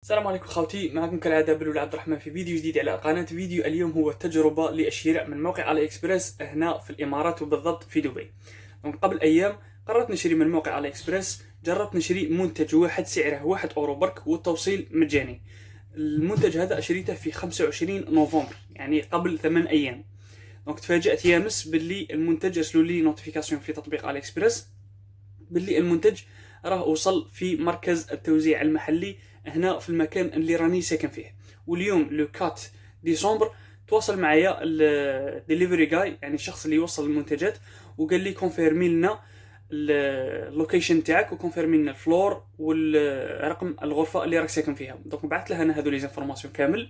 السلام عليكم خوتي، معكم كالعادة بلول عبد الرحمن في فيديو جديد على قناة فيديو. اليوم هو تجربة للشراء من موقع علي اكسبريس هنا في الامارات وبالضبط في دبي. قبل ايام قررت نشتري من موقع علي اكسبريس، جربت نشتري منتج واحد سعره 1 اورو برك والتوصيل مجاني. المنتج هذا شريته في 25 نوفمبر، يعني قبل 8 ايام. تفاجأت يامس باللي المنتج ارسلوا لي نوتيفيكاسيون في تطبيق علي اكسبريس باللي المنتج راه وصل في مركز التوزيع المحلي هنا في المكان اللي راني ساكن فيه. واليوم لو 4 ديسمبر تواصل معايا الدليفري جاي، يعني الشخص اللي يوصل المنتجات، وقال لي كونفيرمي لنا اللوكيشن تاعك وكونفيرمي لنا الفلور والرقم الغرفه اللي راك ساكن فيها. دونك بعثت له انا هذو لي زانفورماسيون كامل،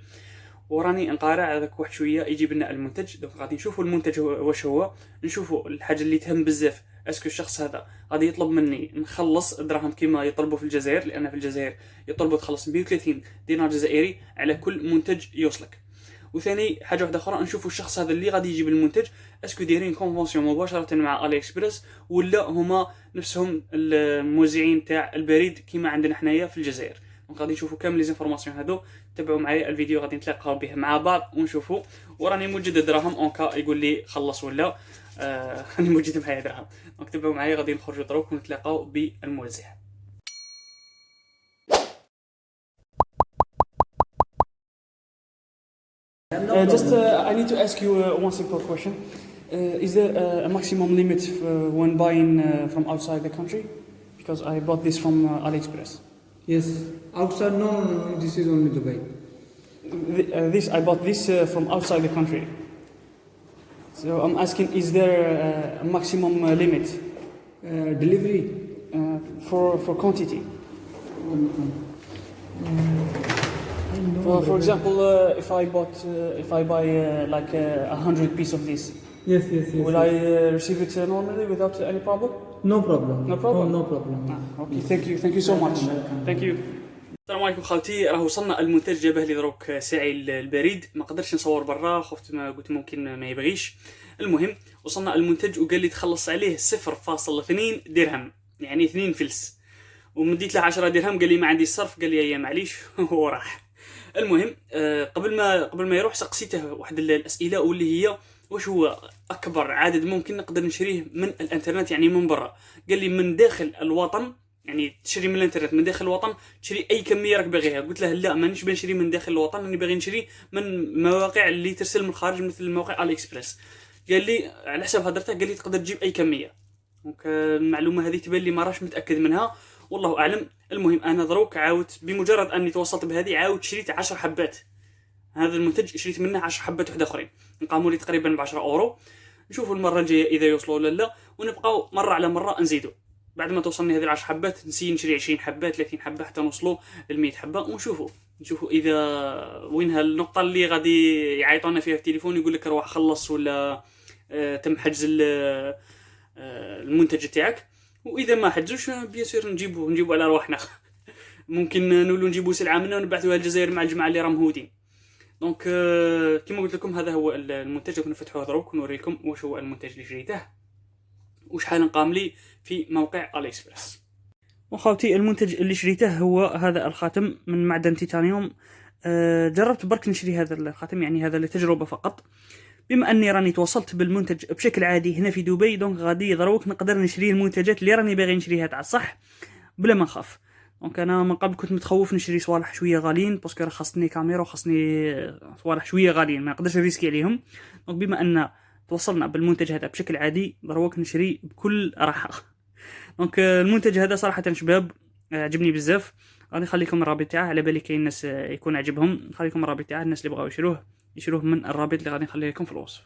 وراني نقارع هذاك واحد شويه يجيب لنا المنتج. دونك غادي نشوفوا المنتج واش هو، نشوفوا الحاجه اللي تهم بزاف، اسكو الشخص هذا غادي يطلب مني نخلص الدراهم كما يطلبوا في الجزائر، لان في الجزائر يطلبوا تخلص 130 دينار جزائري على كل منتج يوصلك. وثاني حاجه واحده اخرى، نشوفوا الشخص هذا اللي غادي يجيب المنتج اسكو دايرين كونفونسيون مباشره مع علي اكسبريس، ولا هما نفسهم الموزعين تاع البريد كما عندنا حنايا في الجزائر. دونك غادي نشوفوا كامل لي زانفورماسيون هذو. تبعوا معايا الفيديو، غادي نتلاقاو به مع بعض ونشوفوا. وراني موجد الدراهم اونكا يقول لي خلص ولا راني موجد معايا دراهم. دونك تبعوا معايا، غادي نخرجوا دروك ونتلاقاو بالموزع. I need to ask you one simple question. Is there a maximum limit when buying from outside the country? Because I bought this from AliExpress. Yes, outside no, this is only Dubai. I bought this from outside the country. So I'm asking, is there a maximum limit Delivery. for quantity? I know. For example, if I buy like 100 pieces of this, Yes. will I receive it normally without any problem? No problem. No problem? No problem. اوكي، ثانك يو سو ماتش. ثانك يو. السلام عليكم خالتي، راه وصلنا المنتج، جابه لي دروك ساعي البريد، ما قدرتش نصور برا، خفت ما قلت ممكن ما يبغيش. المهم وصلنا المنتج وقال لي تخلص عليه 0.2 درهم، يعني 2 فلس. ومديت له 10 درهم قال لي ما عندي الصرف، قال لي يا معليش وراح. المهم قبل ما يروح سقسيته واحد الاسئله، واللي هي واش هو اكبر عدد ممكن نقدر نشريه من الانترنت، يعني من برا. قال لي من داخل الوطن، يعني تشري من الانترنت من داخل الوطن، تشري اي كميه راك باغيها. قلت له لا، مانيش بنشري من داخل الوطن، راني باغي نشري من مواقع اللي ترسل من الخارج مثل موقع علي اكسبريس. قال لي على حسب هدرته، قال لي تقدر تجيب اي كميه. دونك المعلومه هذه تبان لي ما راش متاكد منها، والله اعلم. المهم انا دروك عاودت بمجرد اني توصلت بهذه، عاودت شريت 10 حبات. هذا المنتج شريت منه 10 حبات واحده اخرين، نقاموا لي تقريبا ب 10 اورو. نشوفوا المره الجايه اذا يوصلوا ولا لا، ونبقاو مره على مره نزيدوا. بعد ما توصلني هذه 10 حبات نسي نشري 20 حبه 30 حبه حتى نوصلوا ل 100 حبه، ونشوفوا اذا وين النقطه اللي غادي يعيطونا فيها في التليفون يقول لك روح خلص، ولا تم حجز المنتج تاعك. واذا ما حجزوش بيان سور نجيبوا على رواحنا. ممكن نولوا نجيبوا سلعه منه ونبعثوها للجزائر مع الجماعه اللي راهم مهودين. دونك كما قلت لكم هذا هو المنتج. كنا نفتحوه دروك ونوريكم واش هو المنتج اللي شريته وشحال نقام لي في موقع علي اكسبريس. وخاوتي المنتج اللي شريته هو هذا الخاتم من معدن تيتانيوم. جربت برك نشري هذا الخاتم، يعني هذا لتجربه فقط. بما اني راني توصلت بالمنتج بشكل عادي هنا في دبي، دونك غادي دروك نقدر نشري المنتجات اللي راني باغي نشريها تاع الصح بلا ما نخاف. دونك انا من قبل كنت متخوف نشري صوالح شويه غاليين، باسكو راه خاصني كاميرا وخاصني صوالح شويه غاليين، ما نقدرش نريسكي عليهم. دونك بما ان توصلنا بالمنتج هذا بشكل عادي، دروك نشري بكل راحه. دونك المنتج هذا صراحه شباب عجبني بزاف. غادي نخليكم الرابط تاعه، على بالي كاين ناس يكون عجبهم، نخليكم الرابط تاعه، الناس اللي بغاو يشروه من الرابط اللي غادي نخليه لكم في الوصف.